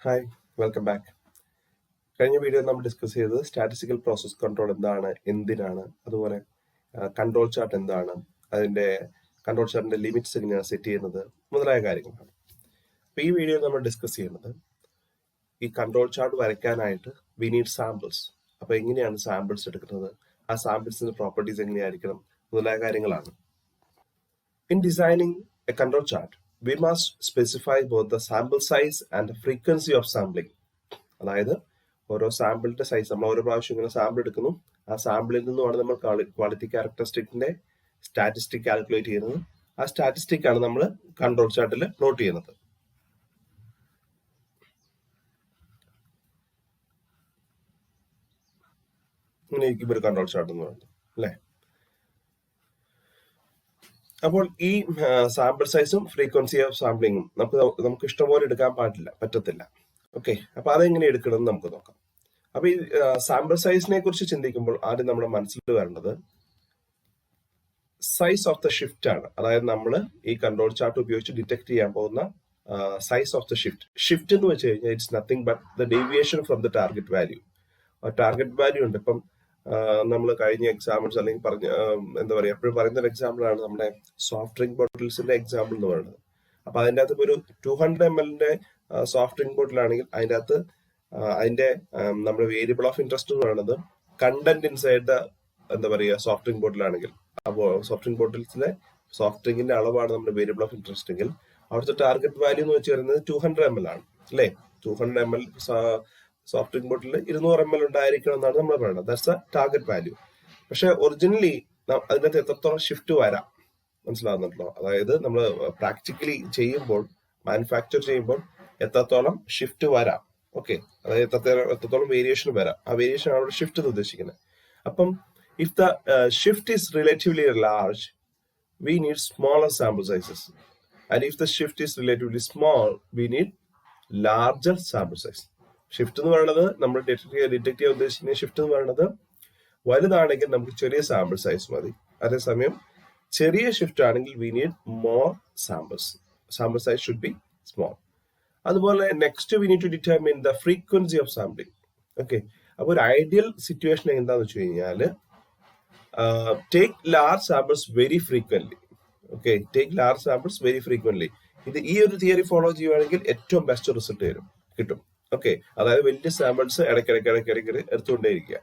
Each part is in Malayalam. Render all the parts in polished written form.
Hi welcome back. കഴിഞ്ഞ വീഡിയോ നമ്മൾ ഡിസ്കസ് ചെയ്തത് സ്റ്റാറ്റിസ്റ്റിക്കൽ പ്രോസസ് കൺട്രോൾ എന്താണ്, എന്തിനാണ്, അതുപോലെ കൺട്രോൾ ചാർട്ട് എന്താണ്, അതിന്റെ കൺട്രോൾ ചാർട്ടിന്റെ ലിമിറ്റ്സ് എങ്ങനെയാണ് സെറ്റ് ചെയ്യുന്നത് മുതലായ കാര്യങ്ങളാണ്. അപ്പോൾ ഈ വീഡിയോയിൽ നമ്മൾ ഡിസ്കസ് ചെയ്യുന്നത് ഈ കൺട്രോൾ ചാർട്ട് വരയ്ക്കാനായിട്ട് വി നീഡ് സാമ്പിൾസ്. അപ്പോൾ എങ്ങനെയാണ് സാമ്പിൾസ് എടുക്കുന്നത്, ആ സാമ്പിൾസിന്റെ പ്രോപ്പർട്ടീസ് എങ്ങനെയായിരിക്കണം മുതലായ കാര്യങ്ങളാണ്. In designing a control chart, we must specify both the sample size and the frequency of sampling. അതായത് ഓരോ സാമ്പിളിന്റെ സൈസ്, നമ്മൾ ഓരോ പ്രാവശ്യം ഇങ്ങനെ സാമ്പിൾ എടുക്കുന്നു, ആ സാമ്പിളിൽ നിന്നുമാണ് നമ്മൾ ക്വാളിറ്റി ക്യാരക്ടറിസ്റ്റിക്കിന്റെ സ്റ്റാറ്റിസ്റ്റിക് കാൽക്കുലേറ്റ് ചെയ്യുന്നത്. ആ സ്റ്റാറ്റിസ്റ്റിക് ആണ് നമ്മൾ കൺട്രോൾ ചാർട്ടിൽ പ്ലോട്ട് ചെയ്യുന്നത്. ഇങ്ങനെ ഇരിക്കും ഒരു കൺട്രോൾ ചാർട്ട് എന്ന് പറയുന്നത്, അല്ലേ? അപ്പോൾ ഈ സാമ്പിൾ സൈസും ഫ്രീക്വൻസി ഓഫ് സാമ്പിളിങ്ങും നമുക്ക് ഇഷ്ടംപോലെ എടുക്കാൻ പറ്റത്തില്ല. ഓക്കെ, അപ്പൊ അതെങ്ങനെ എടുക്കണം എന്ന് നമുക്ക് നോക്കാം. അപ്പൊ ഈ സാമ്പിൾ സൈസിനെ കുറിച്ച് ചിന്തിക്കുമ്പോൾ ആദ്യം നമ്മുടെ മനസ്സിൽ വരേണ്ടത് സൈസ് ഓഫ് ദ ഷിഫ്റ്റ് ആണ്. അതായത് നമ്മൾ ഈ കൺട്രോൾ ചാർട്ട് ഉപയോഗിച്ച് ഡിറ്റക്ട് ചെയ്യാൻ പോകുന്ന size of the shift. Shift എന്ന് വെച്ച് കഴിഞ്ഞാൽ it's nothing but the deviation from the target value. Target value ഉണ്ട്. ഇപ്പം നമ്മൾ കഴിഞ്ഞ എക്സാമ്പിൾസ് അല്ലെങ്കിൽ എന്താ പറയുക, എപ്പോഴും പറയുന്ന ഒരു എക്സാമ്പിൾ ആണ് നമ്മുടെ സോഫ്റ്റ് ഡ്രിങ്ക് ബോട്ടിൽസിന്റെ എക്സാമ്പിൾ എന്ന് പറയുന്നത്. അപ്പൊ അതിൻ്റെ അകത്ത് ഒരു 200 ml സോഫ്റ്റ് ഡ്രിങ്ക് ബോട്ടിലാണെങ്കിൽ അതിൻ്റെ അകത്ത് അതിന്റെ നമ്മുടെ വേരിയബിൾ ഓഫ് ഇൻട്രസ്റ്റ് എന്ന് പറയുന്നത് കണ്ടന്റ് ഇൻസൈഡ് ദ എന്താ പറയുക സോഫ്റ്റ് ഡ്രിങ്ക് ബോട്ടിലാണെങ്കിൽ, അപ്പോൾ സോഫ്റ്റ് ഡ്രിങ്ക് ബോട്ടിൽസിലെ സോഫ്റ്റ് ഡ്രിങ്കിന്റെ അളവാണ് നമ്മുടെ വേരിയബിൾ ഓഫ് ഇൻട്രസ്റ്റ് എങ്കിൽ അവിടുത്തെ ടാർഗറ്റ് വാല്യൂ എന്ന് വെച്ച് പറയുന്നത് 200 ml ആണ്, അല്ലേ? 200 ml സോഫ്റ്റ് ഡ്രിങ്ക് ബോട്ടിൽ 200 ml ഉണ്ടായിരിക്കണം എന്നാണ് നമ്മൾ പറയുന്നത്. That's A target value. പക്ഷെ ഒറിജിനലി അതിനകത്ത് എത്രത്തോളം ഷിഫ്റ്റ് വരാം മനസ്സിലാകുന്നുണ്ടല്ലോ. അതായത് നമ്മൾ പ്രാക്ടിക്കലി ചെയ്യുമ്പോൾ, മാനുഫാക്ചർ ചെയ്യുമ്പോൾ എത്രത്തോളം ഷിഫ്റ്റ് വരാം. ഓക്കെ, അതായത് എത്രത്തോളം വേരിയേഷൻ വരാം. ആ വേരിയേഷൻ ആണ് ഷിഫ്റ്റ് എന്ന് ഉദ്ദേശിക്കുന്നത്. അപ്പം if the shift is relatively large, we need smaller sample sizes. And if the shift is relatively small, we need larger sample size. Shift എന്ന് പറയുന്നത് നമ്മൾ ഡിറ്റക്ട് ചെയ്യാൻ ഉദ്ദേശിക്കുന്ന ഷിഫ്റ്റ് എന്ന് പറയുന്നത് വലുതാണെങ്കിൽ നമുക്ക് ചെറിയ സാമ്പിൾ സൈസ് മതി. അതേസമയം ചെറിയ ഷിഫ്റ്റ് ആണെങ്കിൽ we need more samples. Sample size should be small. അതുപോലെ next we need to determine the frequency of sampling. Okay, അപ്പൊ ഒരു ഐഡിയൽ സിറ്റുവേഷൻ എന്താന്ന് വെച്ച് കഴിഞ്ഞാൽ take large samples very frequently. Okay, take large samples very frequently. ഈ ഒരു തിയറി ഫോളോ ചെയ്യുവാണെങ്കിൽ ഏറ്റവും ബെസ്റ്റ് റിസൾട്ട് കിട്ടും. ഓക്കെ, അതായത് വലിയ സാമ്പിൾസ് ഇടയ്ക്കിടയ്ക്ക് എടുത്തുകൊണ്ടേയിരിക്കുക.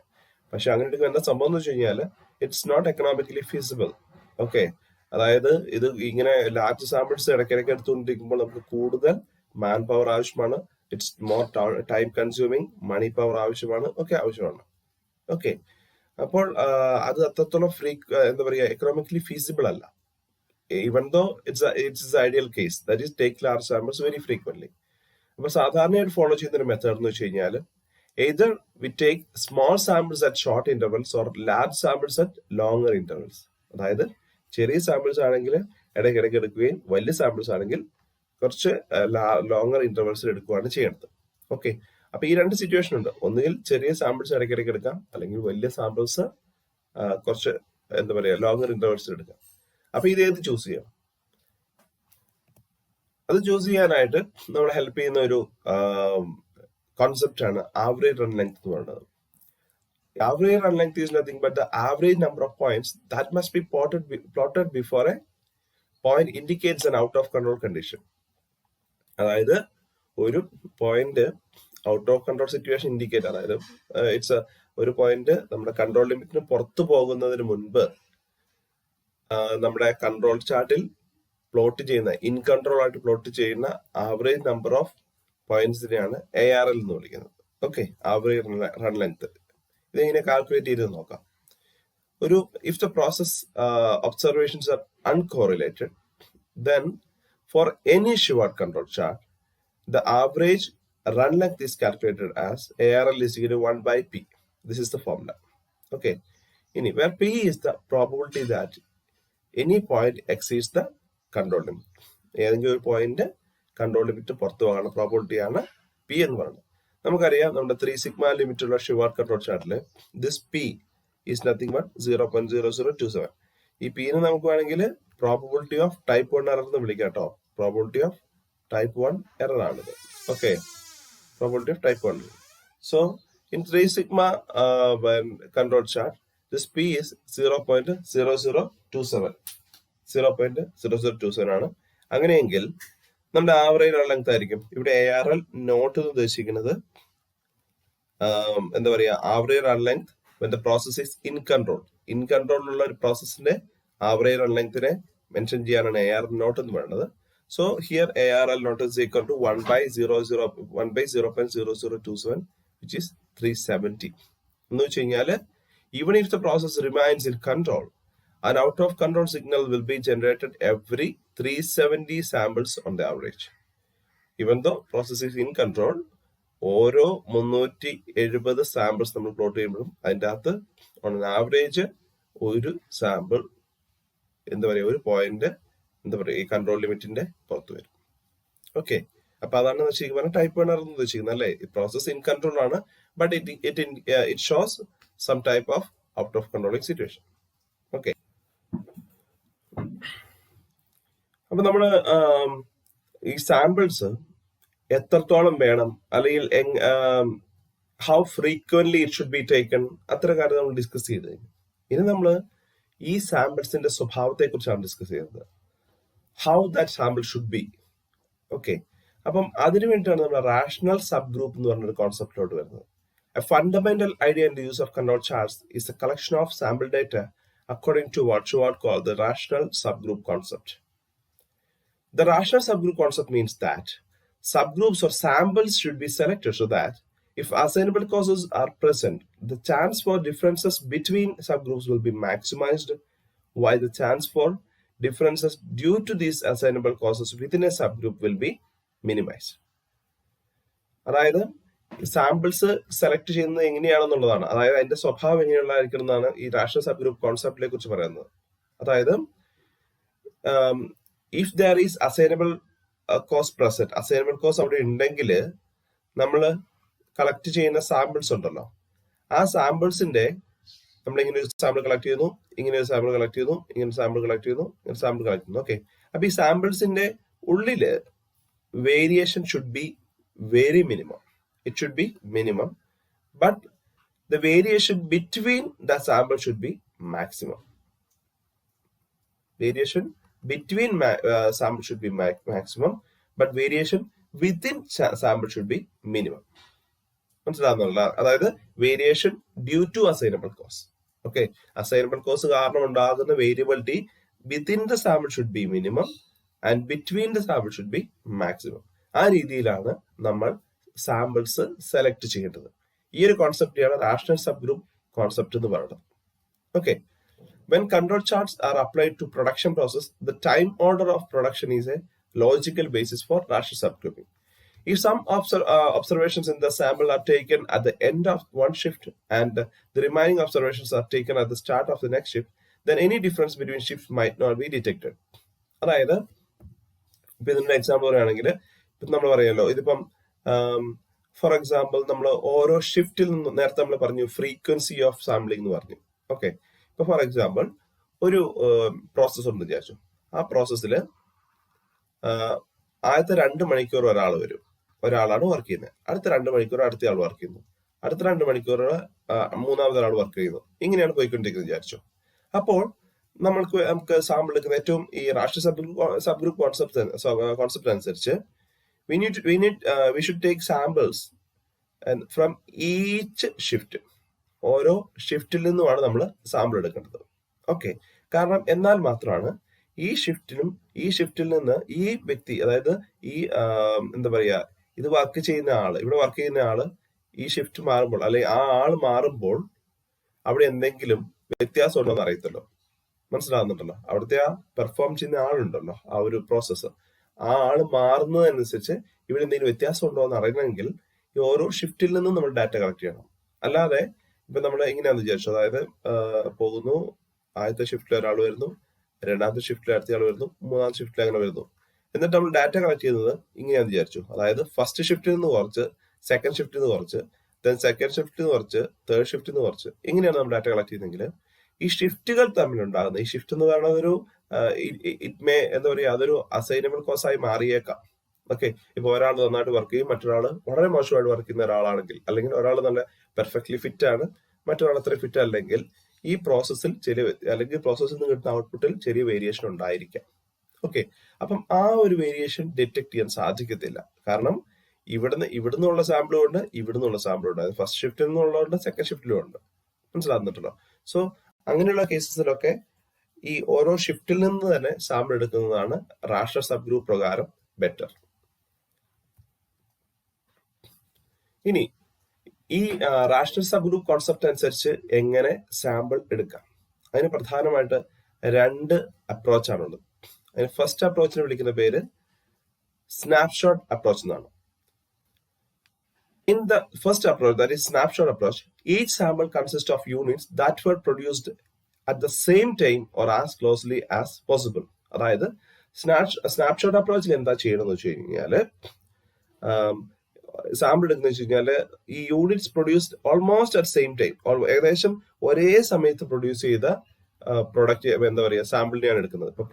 പക്ഷെ അങ്ങനെ എടുക്കുക എന്താ സംഭവം എന്ന് വെച്ച് കഴിഞ്ഞാൽ it's not economically feasible. Okay, അതായത് ഇത് ഇങ്ങനെ ലാർജ് സാമ്പിൾസ് ഇടയ്ക്കിടയ്ക്ക് എടുത്തുകൊണ്ടിരിക്കുമ്പോൾ നമുക്ക് കൂടുതൽ മാൻ പവർ ആവശ്യമാണ്. It's more time consuming, money power ആവശ്യമാണ്. ഓക്കെ, അപ്പോൾ അത് അത്രത്തോളം എന്താ പറയുക, എക്കണോമിക്കലി ഫീസിബിൾ അല്ല. Even though it's ideal case, that is take large samples very frequently. അപ്പൊ സാധാരണയായിട്ട് ഫോളോ ചെയ്യുന്ന ഒരു മെത്തേഡ് എന്ന് വെച്ച് കഴിഞ്ഞാൽ either we take small samples at short intervals or large samples at longer intervals. അതായത് ചെറിയ സാമ്പിൾസ് ആണെങ്കിൽ ഇടയ്ക്കിടയ്ക്ക് എടുക്കുകയും വലിയ സാമ്പിൾസ് ആണെങ്കിൽ കുറച്ച് ലോങ്ങർ ഇന്റർവൽസിൽ എടുക്കുകയാണ് ചെയ്യേണ്ടത്. ഓക്കെ, അപ്പൊ ഈ രണ്ട് സിറ്റുവേഷൻ ഉണ്ട്. ഒന്നുകിൽ ചെറിയ സാമ്പിൾസ് ഇടയ്ക്കിടയ്ക്ക് എടുക്കാം, അല്ലെങ്കിൽ വലിയ സാമ്പിൾസ് കുറച്ച് എന്താ പറയുക ലോങ്ങർ ഇന്റർവൽസിൽ എടുക്കാം. അപ്പൊ ഇത് ഏത് ചൂസ് ചെയ്യാം? അത് ചൂസ് ചെയ്യാനായിട്ട് നമ്മളെ ഹെൽപ്പ് ചെയ്യുന്ന ഒരു കോൺസെപ്റ്റ് ആണ് ആവറേജ് റൺ ലെങ്ത് എന്ന് പറയുന്നത്. Average run length is nothing but the average number of points that must be plotted before A point indicates an out of control condition. അതായത് ഒരു point out of control situation indicate, അതായത് ഇറ്റ്സ് ഒരു പോയിന്റ് നമ്മുടെ കൺട്രോൾ ലിമിറ്റിന് പുറത്തു പോകുന്നതിന് മുൻപ് നമ്മുടെ കൺട്രോൾ ചാർട്ടിൽ പ്ലോട്ട് ചെയ്യുന്ന, ഇൻ കൺട്രോൾ ആയിട്ട് പ്ലോട്ട് ചെയ്യുന്ന ആവറേജ് നമ്പർ ഓഫ് പോയിന്റ്സിനെയാണ് ARL എന്ന് വിളിക്കുന്നത്. Okay, average run length. ഇതെങ്ങനെ കാൽക്കുലേറ്റ് ചെയ്ത് നോക്കാം. If the process observations R uncorrelated, then for any Shewhart control chart, the average run length is calculated as ARL is equal to 1 by P. This is the formula. Okay, where P is the probability that any point exceeds the control limit. ഏതെങ്കിലും ഒരു പോയിന്റ് കൺട്രോൾ ലിമിറ്റ് പുറത്തു പോകാനുള്ള പ്രോബിലിറ്റി ആണ് പി എന്ന് പറയുന്നത്. നമുക്കറിയാം നമ്മുടെ 3 സിഗ്മ ലിമിറ്റ് ഉള്ള ഷുവാർട്ട് കൺട്രോൾ ചാർട്ടില് this P is nothing but 0.0027. ഈ പിന്ന് നമുക്ക് വേണമെങ്കിൽ പ്രോബിലിറ്റി ഓഫ് ടൈപ്പ് 1 എറർ എന്ന് വിളിക്കാം കേട്ടോ. പ്രോബിലിറ്റി ഓഫ് ടൈപ്പ് 1 എറർ ആണിത്. Okay, Probability of type 1. So in 3 sigma when control chart, this P is 0.0027. 0.0027 ആണ്. അങ്ങനെയെങ്കിൽ നമ്മുടെ ആവറേജ് ലെങ്ത് ആയിരിക്കും ഇവിടെ ARL നോട്ട് എന്ന് ഉദ്ദേശിക്കുന്നത് എന്താ പറയുക average run length when the process is in control. In കൺട്രോളിലുള്ള ഒരു പ്രോസസ്സിന്റെ ആവറേജ് റൺ ലെങ്തിനെ മെൻഷൻ ചെയ്യാനാണ് ARL നോട്ട് എന്ന് പറയുന്നത്. So here ARL note is equal to 1 by 0.0027, which is 370. എന്ന് വെച്ച് കഴിഞ്ഞാൽ even if the process remains in control, an out of control signal will be generated every 370 samples on the average. Even though process is in control, ഓരോ 370 സാമ്പിൾസ് നമ്മൾ പ്ലോട്ട് ചെയ്യുമ്പോഴും അതിൻ്റെ അകത്ത് ഓൺ ആവറേജ് ഒരു സാമ്പിൾ എന്താ പറയുക ഒരു പോയിന്റ് എന്താ പറയുക ഈ കൺട്രോൾ ലിമിറ്റിന്റെ പുറത്ത് വരും. ഓക്കെ, അപ്പൊ അതാണ് ശരിക്കും പറഞ്ഞാൽ ടൈപ്പ് 1 എന്ന് ഉദ്ദേശിക്കുന്നത് അല്ലേ. പ്രോസസ് ഇൻ കൺട്രോൾ ആണ്, but it shows some type of out of controlling situation. Okay, അപ്പൊ നമ്മള് ഈ സാമ്പിൾസ് എത്രത്തോളം വേണം അല്ലെങ്കിൽ how frequently it should be taken അത്ര കാര്യം നമ്മൾ ഡിസ്കസ് ചെയ്ത് കഴിഞ്ഞു. ഇനി നമ്മൾ ഈ സാമ്പിൾസിന്റെ സ്വഭാവത്തെ കുറിച്ചാണ് ഡിസ്കസ് ചെയ്യുന്നത്. How that sample should B. Okay, അപ്പം അതിനു വേണ്ടിയിട്ടാണ് നമ്മൾ റാഷണൽ സബ് ഗ്രൂപ്പ് എന്ന് പറഞ്ഞൊരു കോൺസെപ്റ്റിലോട്ട് വരുന്നത്. A fundamental idea in the use of control charts is a collection of sample data according to what Shewhart call the rational sub group concept. The rational subgroup concept means that subgroups or samples should be selected so that if assignable causes are present, the chance for differences between subgroups will be maximized, while the chance for differences due to these assignable causes within a subgroup will be minimized. അതായത് സാമ്പിൾസ് സെലക്ട് ചെയ്യുന്നത് എങ്ങനെയാണെന്നുള്ളതാണ്, അതായത് അതിന്റെ സ്വഭാവം എങ്ങനെയുള്ളതായിരിക്കണം എന്നാണ് ഈ റാഷണൽ സബ് ഗ്രൂപ്പ് കോൺസെപ്റ്റിനെ കുറിച്ച് പറയുന്നത്. അതായത് if there is assignable cause present, assignable cause അവിടെ ഉണ്ടെങ്കിൽ നമ്മൾ കളക്ട് ചെയ്യുന്ന സാമ്പിൾസ് ഉണ്ടല്ലോ, ആ സാമ്പിൾസിന്റെ നമ്മൾ ഇങ്ങനെ ഒരു സാമ്പിൾ കളക്ട് ചെയ്യുന്നു, ഇങ്ങനെ ഒരു സാമ്പിൾ കളക്ട് ചെയ്യുന്നു, ഇങ്ങനെ സാമ്പിൾ കളക്ട് ചെയ്യുന്നു, ഇങ്ങനെ സാമ്പിൾ കളക്ട് ചെയ്യുന്നു. ഓക്കെ, അപ്പൊ ഈ സാമ്പിൾസിന്റെ ഉള്ളില് variation should be very minimum. It should be minimum, but the variation between the sample should be maximum. Variation between sample should be maximum, but variation within sample should be minimum. മനസ്സിലാകുന്നുള്ള, അതായത് variation due to assignable cause. Okay, assignable cause കാരണം ഉണ്ടാകുന്ന variability within the sample should be minimum and between the sample should be maximum. ആ രീതിയിലാണ് നമ്മൾ സാമ്പിൾസ് സെലക്ട് ചെയ്യേണ്ടത്. ഈ ഒരു കോൺസെപ്റ്റാണ് റാഷണൽ സബ് ഗ്രൂപ്പ് കോൺസെപ്റ്റ് എന്ന് പറയുന്നത്. Okay, when control charts are applied to production process, the time order of production is a logical basis for rational subgrouping. If some observations in the sample are taken at the end of one shift and the remaining observations are taken at the start of the next shift, then any difference between shifts might not be detected. അതായത് ഇപ്പൊ ഇതിന്റെ എക്സാമ്പിൾ പറയുകയാണെങ്കിൽ ഇപ്പം നമ്മൾ പറയാലോ, ഇതിപ്പം ഫോർ എക്സാമ്പിൾ നമ്മൾ ഓരോ ഷിഫ്റ്റിൽ നിന്ന് നേരത്തെ നമ്മൾ പറഞ്ഞു ഫ്രീക്വൻസി ഓഫ് സാമ്പിളിംഗ് എന്ന് പറഞ്ഞു. ഓക്കെ, ഇപ്പൊ ഫോർ എക്സാമ്പിൾ ഒരു പ്രോസസ് ഉണ്ട് വിചാരിച്ചു. ആ പ്രോസസ്സിൽ ആദ്യത്തെ 2 മണിക്കൂർ ഒരാളാണ് വർക്ക് ചെയ്യുന്നത്, അടുത്ത 2 മണിക്കൂർ അടുത്ത ആൾ വർക്ക് ചെയ്യുന്നു, അടുത്ത 2 മണിക്കൂർ മൂന്നാമത്തെ ആൾ വർക്ക് ചെയ്യുന്നു. ഇങ്ങനെയാണ് പോയിക്കൊണ്ടിരിക്കുന്നത് വിചാരിച്ചു. അപ്പോൾ നമുക്ക് സാമ്പിൾ എടുക്കുന്ന ഏറ്റവും ഈ റാഷണൽ സബ് ഗ്രൂപ്പ് കോൺസെപ്റ്റ് അനുസരിച്ച് we should take samples and from each shift. ഓരോ ഷിഫ്റ്റിൽ നിന്നുമാണ് നമ്മൾ സാമ്പിൾ എടുക്കേണ്ടത്. ഓക്കെ, കാരണം എന്നാൽ മാത്രമാണ് ഈ ഷിഫ്റ്റിൽ നിന്ന് ഈ വ്യക്തി, അതായത് ഈ എന്താ പറയാ ഇത് വർക്ക് ചെയ്യുന്ന ആള്, ഇവിടെ വർക്ക് ചെയ്യുന്ന ആള് ഈ ഷിഫ്റ്റ് മാറുമ്പോൾ അല്ലെങ്കിൽ ആ ആള് മാറുമ്പോൾ അവിടെ എന്തെങ്കിലും വ്യത്യാസം ഉണ്ടോ എന്ന് അറിയത്തല്ലോ. മനസ്സിലാകുന്നുണ്ടല്ലോ, അവിടുത്തെ ആ പെർഫോം ചെയ്യുന്ന ആളുണ്ടല്ലോ, ആ ഒരു പ്രോസസ്സ്, ആ ആള് മാറുന്നതനുസരിച്ച് ഇവിടെ എന്തെങ്കിലും വ്യത്യാസം ഉണ്ടോ എന്ന് അറിയണമെങ്കിൽ ഈ ഓരോ ഷിഫ്റ്റിൽ നിന്നും നമ്മൾ ഡാറ്റ കളക്ട് ചെയ്യണം. അല്ലാതെ ഇപ്പൊ നമ്മൾ എങ്ങനെയാന്ന് വിചാരിച്ചു, അതായത് പോകുന്നു, ആദ്യത്തെ ഷിഫ്റ്റിൽ ഒരാൾ വരുന്നു, രണ്ടാമത്തെ ഷിഫ്റ്റിൽ അടുത്ത ആൾ വരുന്നു, മൂന്നാമത്തെ ഷിഫ്റ്റിൽ അങ്ങനെ വരുന്നു. എന്നിട്ട് നമ്മൾ ഡാറ്റ കളക്ട് ചെയ്യുന്നത് ഇങ്ങനെയാന്ന് വിചാരിച്ചു, അതായത് ഫസ്റ്റ് ഷിഫ്റ്റിൽ നിന്ന് കുറച്ച്, സെക്കൻഡ് ഷിഫ്റ്റിൽ നിന്ന് കുറച്ച്, സെക്കൻഡ് ഷിഫ്റ്റിൽ നിന്ന് കുറച്ച്, തേർഡ് ഷിഫ്റ്റിൽ നിന്ന് കുറച്ച്, ഇങ്ങനെയാണ് നമ്മൾ ഡാറ്റ കളക്ട് ചെയ്യുന്നതെങ്കിൽ ഈ ഷിഫ്റ്റുകൾ തമ്മിലുണ്ടാകുന്ന, ഈ ഷിഫ്റ്റ് എന്ന് പറയുന്നത് ഒരു എന്താ പറയുക, അതൊരു അസൈനബിൾ കോസ് ആയി മാറിയേക്കാം. ഓക്കെ, ഇപ്പൊ ഒരാൾ നന്നായിട്ട് വർക്ക് ചെയ്യും, മറ്റൊരാൾ വളരെ മോശമായിട്ട് വർക്ക് ചെയ്യുന്ന ഒരാളാണെങ്കിൽ, അല്ലെങ്കിൽ ഒരാൾ നല്ല പെർഫെക്റ്റ്ലി ഫിറ്റ് ആണ്, മറ്റൊരാൾ അത്ര ഫിറ്റ് അല്ലെങ്കിൽ ഈ പ്രോസസ്സിൽ അല്ലെങ്കിൽ പ്രോസസ്സിൽ നിന്ന് കിട്ടുന്ന ഔട്ട്പുട്ടിൽ ചെറിയ വേരിയേഷൻ ഉണ്ടായിരിക്കാം. ഓക്കെ, അപ്പം ആ ഒരു വേരിയേഷൻ ഡിറ്റക്ട് ചെയ്യാൻ സാധിക്കത്തില്ല. കാരണം ഇവിടുന്നുള്ള സാമ്പിളും ഉണ്ട്, ഇവിടുന്നുള്ള സാമ്പിളും ഉണ്ട്. ഫസ്റ്റ് ഷിഫ്റ്റിൽ നിന്നുള്ളതുണ്ട്, സെക്കൻഡ് ഷിഫ്റ്റിലും ഉണ്ട്. മനസ്സിലാകുന്നുണ്ടല്ലോ? സോ അങ്ങനെയുള്ള കേസസിലൊക്കെ ഈ ഓരോ ഷിഫ്റ്റിൽ നിന്ന് തന്നെ സാമ്പിൾ എടുക്കുന്നതാണ് റാഷണൽ സബ് ഗ്രൂപ്പ് പ്രകാരം ബെറ്റർ. ഇനി ഈ റാഷണൽ സബ് ഗ്രൂപ്പ് കോൺസെപ്റ്റ് അനുസരിച്ച് എങ്ങനെ സാമ്പിൾ എടുക്കാം? അതിന് പ്രധാനമായിട്ട് 2 അപ്രോച്ചാണുള്ളത്. അതിന് ഫസ്റ്റ് അപ്രോച്ചിനെ വിളിക്കുന്ന പേര് സ്നാപ്ഷോട്ട് അപ്രോച്ച് എന്നാണ്. In the first approach, that is snapshot approach, each sample consists of units that were produced at the same time or as closely as possible. അതായത് സ്നാപ്ഷോട്ട് അപ്രോച്ചിൽ എന്താ ചെയ്യണമെന്ന് വെച്ച് കഴിഞ്ഞാല് സാമ്പിൾ എടുക്കുന്ന വെച്ച് കഴിഞ്ഞാല് ഈ units produced almost at same time, ഏകദേശം ഒരേ സമയത്ത് പ്രൊഡ്യൂസ് ചെയ്ത പ്രൊഡക്റ്റ് എന്താ പറയുക സാമ്പിളിനെയാണ് എടുക്കുന്നത്. ഇപ്പൊ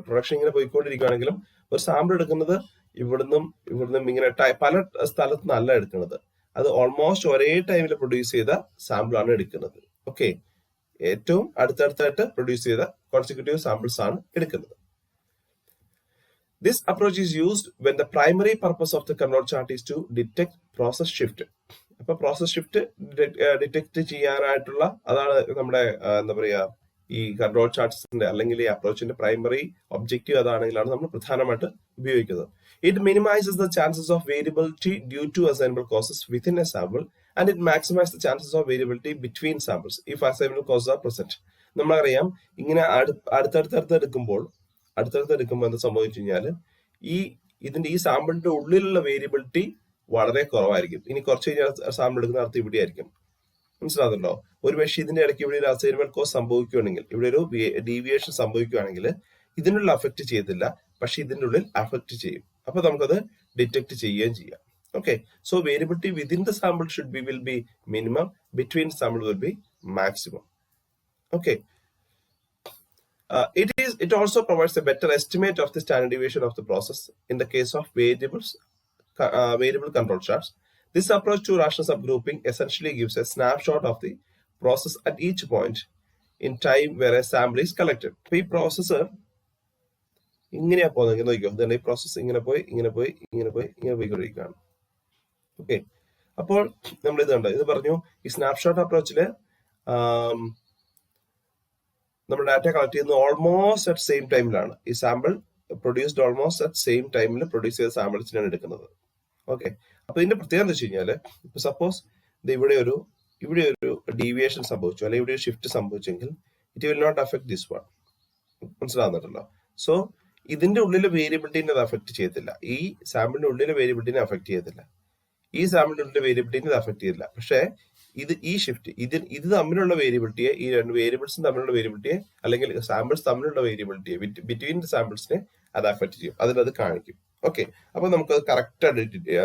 പ്രൊഡക്ഷൻ ഇങ്ങനെ പോയിക്കൊണ്ടിരിക്കുകയാണെങ്കിലും ഒരു സാമ്പിൾ എടുക്കുന്നത് ഇവിടുന്നും ഇങ്ങനെ പല സ്ഥലത്ത് നിന്നല്ല എടുക്കുന്നത്. അത് ഓൾമോസ്റ്റ് ഒരേ ടൈമിൽ പ്രൊഡ്യൂസ് ചെയ്ത സാമ്പിൾ ആണ് എടുക്കുന്നത്. ഓക്കെ, ഏറ്റവും അടുത്തടുത്തായിട്ട് പ്രൊഡ്യൂസ് ചെയ്ത കോൺസിക്യൂട്ടീവ് സാമ്പിൾസ് ആണ് എടുക്കുന്നത്. This approach is used when the primary purpose of the control chart is to detect process shift. അപ്പൊ പ്രോസസ് ഷിഫ്റ്റ് ഡിറ്റക്ട് ചെയ്യാനായിട്ടുള്ള അതാണ് നമ്മുടെ എന്താ പറയാ ഈ കൺട്രോൾ ചാർട്ട്സിന്റെ അല്ലെങ്കിൽ ഈ അപ്രോച്ചിന്റെ പ്രൈമറി ഒബ്ജക്റ്റീവ് അതാണെങ്കിലാണ് നമ്മൾ പ്രധാനമായിട്ട് ഉപയോഗിക്കുന്നത്. It minimizes the chances of variability due to assignable causes within a sample and it maximizes the chances of variability between samples if assignable causes are present. നമ്മളറിയാം ഇങ്ങനെ അടുത്തടുത്ത് എടുക്കുമ്പോൾ എന്താ സംഭവിച്ചു കഴിഞ്ഞാൽ ഈ സാമ്പിളിന്റെ ഉള്ളിലുള്ള വേരിയബിലിറ്റി വളരെ കുറവായിരിക്കും. ഇനി കുറച്ച് കഴിഞ്ഞാൽ സാമ്പിൾ എടുക്കുന്ന അർത്ഥം ഇവിടെ ആയിരിക്കും. മനസ്സിലാകുന്നുണ്ടോ? ഒരു പക്ഷേ ഇതിന്റെ ഇടയ്ക്ക് ഇവിടെ ഒരു അസൈൻമെന്റ് കോസ് സംഭവിക്കുകയാണെങ്കിൽ, ഇവിടെ ഒരു ഡീവിയേഷൻ സംഭവിക്കുകയാണെങ്കിൽ ഇതിനുള്ള അഫക്ട് ചെയ്യത്തില്ല, പക്ഷെ ഇതിന്റെ ഉള്ളിൽ അഫക്ട് ചെയ്യും. അപ്പൊ നമുക്കത് ഡിറ്റക്ട് ചെയ്യുകയും ചെയ്യാം. Okay, so variability within the sample will be minimum, between sample will be maximum. Okay, it also provides a better estimate of the standard deviation of the process in the case of variable control charts. This approach to rational subgrouping essentially gives a snapshot of the process at each point in time where a sample is collected. ഈ പ്രോസസ്സ് ഇങ്ങനെയാ പോകുന്നത്, നോക്കിയോ, ഈ പ്രോസസ്സ് ഇങ്ങനെ പോയിക്കൊണ്ടിരിക്കുകയാണ്. ഓക്കെ, അപ്പോൾ നമ്മൾ ഇത് പറഞ്ഞു. ഈ സ്നാപ്ഷോട്ട് അപ്രോച്ചില് നമ്മൾ ഡാറ്റ കളക്ട് ചെയ്യുന്നത് ഓൾമോസ്റ്റ് അറ്റ് സെയിം ടൈമിലാണ്. ഈ sample produced almost at same ടൈമിൽ പ്രൊഡ്യൂസ് ചെയ്ത സാമ്പിൾസിനാണ് എടുക്കുന്നത്. ഓക്കെ, അപ്പൊ ഇതിന്റെ പ്രത്യേകത എന്ന് വെച്ച് കഴിഞ്ഞാല്, ഇപ്പൊ സപ്പോസ് ഇവിടെ ഒരു ഡീവിയേഷൻ സംഭവിച്ചു, അല്ലെങ്കിൽ ഇവിടെ ഒരു ഷിഫ്റ്റ് സംഭവിച്ചെങ്കിൽ it will not affect this one. മനസ്സിലാകുന്നുണ്ടല്ലോ? സോ ഇതിന്റെ ഉള്ളിലെ വേരിയബിലിറ്റിനെ അത് അഫക്ട് ചെയ്യത്തില്ല. ഈ സാമ്പിളിന്റെ ഉള്ളിലെ വേരിയബിലിറ്റിനെ അഫക്ട് ചെയ്യത്തില്ല. ഈ സാമ്പിളിന്റെ ഉള്ളിലെ വേരിയബിലിറ്റിനെ അത് അഫക്ട് ചെയ്തില്ല. പക്ഷേ ഈ ഷിഫ്റ്റ് ഇത് തമ്മിലുള്ള വേരിയബിലിറ്റിയെ, ഈ രണ്ട് വേരിയബിൾസും തമ്മിലുള്ള വേരിയബിലിറ്റിയെ, അല്ലെങ്കിൽ സാമ്പിൾസ് തമ്മിലുള്ള വേരിയബിലിറ്റിയെ, ബിറ്റ്വീൻ ദ സാമ്പിൾസിനെ അത് അഫക്ട് ചെയ്യും, അതിനത് കാണിക്കും. ഓക്കെ, അപ്പൊ നമുക്കത് കറക്റ്റ്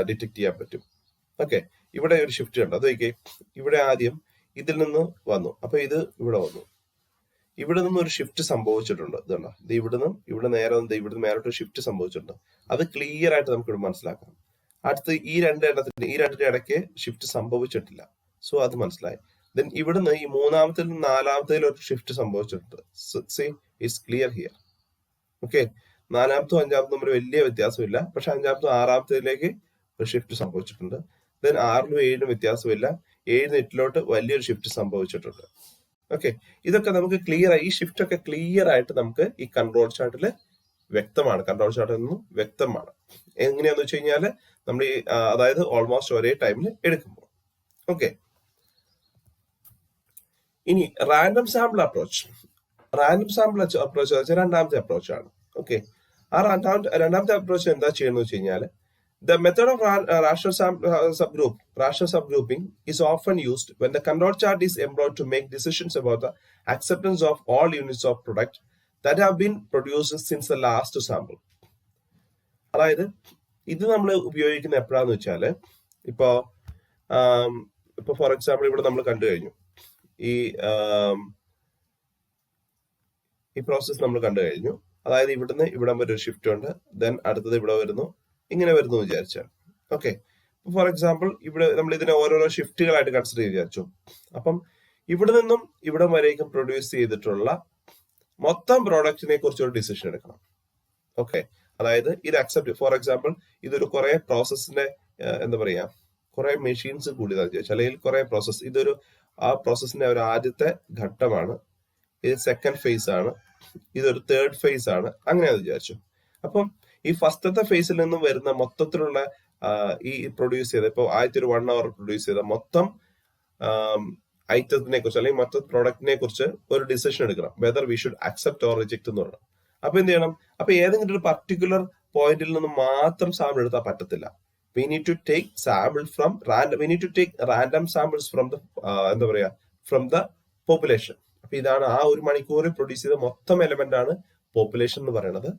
ഡിറ്റക്ട് ചെയ്യാൻ പറ്റും. ഓക്കെ, ഇവിടെ ഒരു ഷിഫ്റ്റ് ഉണ്ട്, അത് നോക്കിയേ. ഇവിടെ ആദ്യം ഇതിൽ നിന്ന് വന്നു, അപ്പൊ ഇത് ഇവിടെ വന്നു. ഇവിടെ നിന്ന് ഒരു ഷിഫ്റ്റ് സംഭവിച്ചിട്ടുണ്ട്. ഇതുണ്ടോ, ഇത് ഇവിടെ നേരെ ഇവിടുന്ന് മേലോട്ട് ഷിഫ്റ്റ് സംഭവിച്ചിട്ടുണ്ട്. അത് ക്ലിയർ ആയിട്ട് നമുക്ക് ഇവിടെ മനസ്സിലാക്കാം. അടുത്ത് ഈ രണ്ടിന്റെ ഇടയ്ക്ക് ഷിഫ്റ്റ് സംഭവിച്ചിട്ടില്ല. സോ അത് മനസ്സിലായി. ദെൻ ഇവിടുന്ന് ഈ മൂന്നാമത്തേലും നാലാമത്തേലും ഒരു ഷിഫ്റ്റ് സംഭവിച്ചിട്ടുണ്ട്. See it's clear here. Okay, നാലാമത്തും അഞ്ചാമത്തും തമ്മിൽ വലിയ വ്യത്യാസമില്ല, പക്ഷെ അഞ്ചാമത്തും ആറാമത്തേലേക്ക് ഒരു ഷിഫ്റ്റ് സംഭവിച്ചിട്ടുണ്ട്. ദെൻ 6നും 7നും വ്യത്യാസമില്ല, 7ന് 8ലോട്ട് വലിയൊരു ഷിഫ്റ്റ് സംഭവിച്ചിട്ടുണ്ട്. ഓക്കെ, ഇതൊക്കെ നമുക്ക് ക്ലിയർ ആയി, ഈ ഷിഫ്റ്റ് ഒക്കെ ക്ലിയർ ആയിട്ട് നമുക്ക് ഈ കൺട്രോൾ ചാർട്ടിൽ വ്യക്തമാണ്. കൺട്രോൾ ചാർട്ടിൽ നിന്നും വ്യക്തമാണ്. എങ്ങനെയാന്ന് വെച്ച് കഴിഞ്ഞാൽ നമ്മൾ അതായത് ഓൾമോസ്റ്റ് ഒരേ ടൈമിൽ എടുക്കുമ്പോൾ. ഓക്കെ, ഇനി റാൻഡം സാമ്പിൾ അപ്രോച്ച്. വെച്ചാൽ രണ്ടാമത്തെ അപ്രോച്ചാണ്. ഓക്കെ, ആ രണ്ടാമത്തെ അപ്രോച്ച് എന്താ ചെയ്യുന്നത് വെച്ച് കഴിഞ്ഞാൽ, the method of rational subgrouping is often used when the control chart is employed to make decisions about the acceptance of all units of product that have been produced since the last sample. അതായത് ഇത് നമ്മൾ ഉപയോഗിക്കുന്ന എപ്പോഴാന്ന് വെച്ചാൽ, ഇപ്പൊ ഫോർ എക്സാമ്പിൾ ഇവിടെ നമ്മൾ കണ്ടു കഴിഞ്ഞു, ഈ പ്രോസസ് നമ്മൾ കണ്ടു കഴിഞ്ഞു. അതായത് ഇവിടുന്ന് ഇവിടം വരെ ഒരു ഷിഫ്റ്റ് ഉണ്ട്, ദെൻ അടുത്തത് ഇവിടെ വരുന്നു, ഇങ്ങനെ വരുന്നു വിചാരിച്ചാൽ. ഓക്കെ, ഫോർ എക്സാമ്പിൾ ഇവിടെ നമ്മൾ ഇതിനെ ഓരോരോ ഷിഫ്റ്റുകളായിട്ട് കൺസിഡർ ചെയ്ത് വിചാരിച്ചു. അപ്പം ഇവിടെ നിന്നും ഇവിടെ വരേക്കും പ്രൊഡ്യൂസ് ചെയ്തിട്ടുള്ള മൊത്തം പ്രോഡക്റ്റിനെ കുറിച്ച് ഒരു ഡിസിഷൻ എടുക്കണം. ഓക്കെ, അതായത് ഇത് അക്സെപ്റ്റ്, ഫോർ എക്സാമ്പിൾ ഇതൊരു കുറെ പ്രോസസ്സിന്റെ എന്താ പറയാ കുറെ മെഷീൻസ് കൂടിയതാണെന്ന് ചോദിച്ചാൽ, അല്ലെങ്കിൽ കുറെ പ്രോസസ്, ഇതൊരു ആ പ്രോസസ്സിന്റെ ഒരു ആദ്യത്തെ ഘട്ടമാണ്, ഇത് സെക്കൻഡ് ഫേസ് ആണ്, ഇതൊരു തേർഡ് ഫേസ് ആണ്, അങ്ങനെയാന്ന് വിചാരിച്ചു. അപ്പം ഈ ഫസ്റ്റത്തെ ഫേസിൽ നിന്നും വരുന്ന മൊത്തത്തിലുള്ള ഈ പ്രൊഡ്യൂസ് ചെയ്ത, ഇപ്പൊ ആദ്യത്തെ ഒരു 1 hour പ്രൊഡ്യൂസ് ചെയ്ത മൊത്തം ഐറ്റത്തിനെ കുറിച്ച് അല്ലെങ്കിൽ മൊത്തം പ്രോഡക്റ്റിനെ കുറിച്ച് ഒരു ഡിസിഷൻ എടുക്കണം, whether we should accept or reject എന്ന് പറയണം. അപ്പൊ എന്ത് ചെയ്യണം, അപ്പൊ ഏതെങ്കിലും ഒരു പർട്ടിക്കുലർ പോയിന്റിൽ നിന്ന് മാത്രം സാമ്പിൾ എടുത്താൽ പറ്റത്തില്ല. We need to take sample from random, we need to take random samples from the എന്താ പറയാ ഫ്രം ദ പോപ്പുലേഷൻ. അപ്പൊ ഇതാണ് ആ 1 മണിക്കൂറിൽ പ്രൊഡ്യൂസ് ചെയ്ത മൊത്തം എലമെന്റ് ആണ് പോപ്പുലേഷൻ എന്ന് പറയുന്നത്.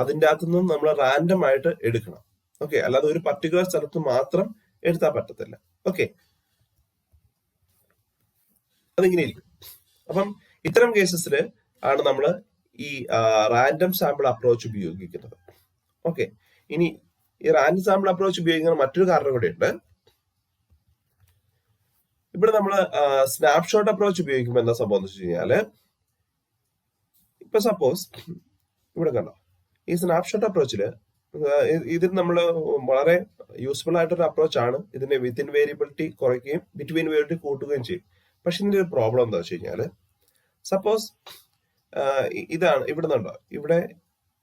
അതിന്റെ അകത്തു നിന്നും നമ്മൾ റാൻഡം ആയിട്ട് എടുക്കണം. ഓക്കെ, അല്ലാതെ ഒരു പർട്ടിക്കുലർ സ്ഥലത്ത് മാത്രം എടുത്താൽ പറ്റത്തില്ല. ഓക്കെ, അതിങ്ങനെ ഇരിക്കും. അപ്പം ഇത്തരം കേസസിൽ ആണ് നമ്മൾ ഈ റാൻഡം സാമ്പിൾ അപ്രോച്ച് ഉപയോഗിക്കുന്നത്. ഓക്കെ, ഇനി ഈ റാൻഡം സാമ്പിൾ അപ്രോച്ച് ഉപയോഗിക്കുന്ന മറ്റൊരു കാരണം കൂടെ ഉണ്ട്. ഇവിടെ നമ്മൾ സ്നാപ്ഷോട്ട് അപ്രോച്ച് ഉപയോഗിക്കുമ്പോൾ എന്താ സംഭവം എന്ന് വെച്ച് കഴിഞ്ഞാല്, ഇപ്പൊ സപ്പോസ് ഇവിടെ കണ്ടോ, ഈ സ്നാപ്ഷോട്ട് അപ്രോച്ചില് ഇതിൽ നമ്മൾ വളരെ യൂസ്ഫുൾ ആയിട്ടൊരു അപ്രോച്ച് ആണ്. ഇതിന്റെ വിത്തിൻ വേരിയബിലിറ്റി കുറയ്ക്കുകയും ബിറ്റ്വീൻ വേരിയബിലിറ്റി കൂട്ടുകയും ചെയ്യും. പക്ഷെ ഇതിന്റെ ഒരു പ്രോബ്ലം എന്താ വെച്ച് കഴിഞ്ഞാല്, സപ്പോസ് ഇതാണ് ഇവിടെ നിന്നുണ്ടോ, ഇവിടെ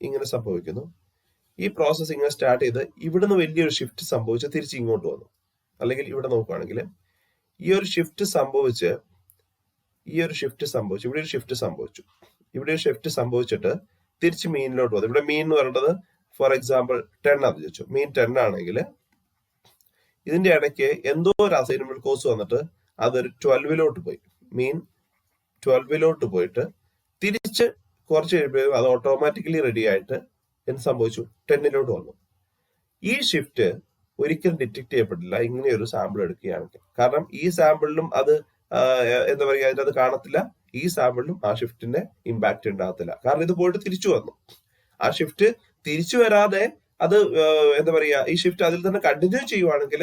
ഇങ്ങനെ സംഭവിക്കുന്നു, ഈ പ്രോസസ് ഇങ്ങനെ സ്റ്റാർട്ട് ചെയ്ത് ഇവിടുന്ന് വലിയൊരു ഷിഫ്റ്റ് സംഭവിച്ച് തിരിച്ച് ഇങ്ങോട്ട് വന്നു. അല്ലെങ്കിൽ ഇവിടെ നോക്കുകയാണെങ്കിൽ ഈ ഒരു ഷിഫ്റ്റ് സംഭവിച്ച് ഇവിടെ ഒരു ഷിഫ്റ്റ് സംഭവിച്ചിട്ട് തിരിച്ച് മീനിലോട്ട് വന്നു. ഇവിടെ മീൻ എന്ന് പറയുന്നത് ഫോർ എക്സാമ്പിൾ 10 ആണെന്ന് ചോദിച്ചു. മീൻ 10 ആണെങ്കിൽ ഇതിന്റെ ഇടയ്ക്ക് എന്തോ ഒരു അസൈൻമെന്റ് കോഴ്സ് വന്നിട്ട് അതൊരു 12 പോയി. മീൻ 12 പോയിട്ട് തിരിച്ച് കുറച്ച് കഴിയുമ്പോഴും അത് ഓട്ടോമാറ്റിക്കലി റെഡി ആയിട്ട് എന്ത് സംഭവിച്ചു, 10 വന്നു. ഈ ഷിഫ്റ്റ് ഒരിക്കലും ഡിറ്റക്ട് ചെയ്യപ്പെട്ടില്ല ഇങ്ങനെ ഒരു സാമ്പിൾ എടുക്കുകയാണെങ്കിൽ. കാരണം ഈ സാമ്പിളിലും അത് എന്താ പറയുക, അതിനകത്ത് കാണത്തില്ല. ഈ സാമ്പിളിലും ആ ഷിഫ്റ്റിന്റെ ഇമ്പാക്ട് ഉണ്ടാകത്തില്ല. കാരണം ഇത് പോയിട്ട് തിരിച്ചു വന്നു. ആ ഷിഫ്റ്റ് തിരിച്ചു വരാതെ അത് എന്താ പറയുക, ഈ ഷിഫ്റ്റ് അതിൽ തന്നെ കണ്ടിന്യൂ ചെയ്യുവാണെങ്കിൽ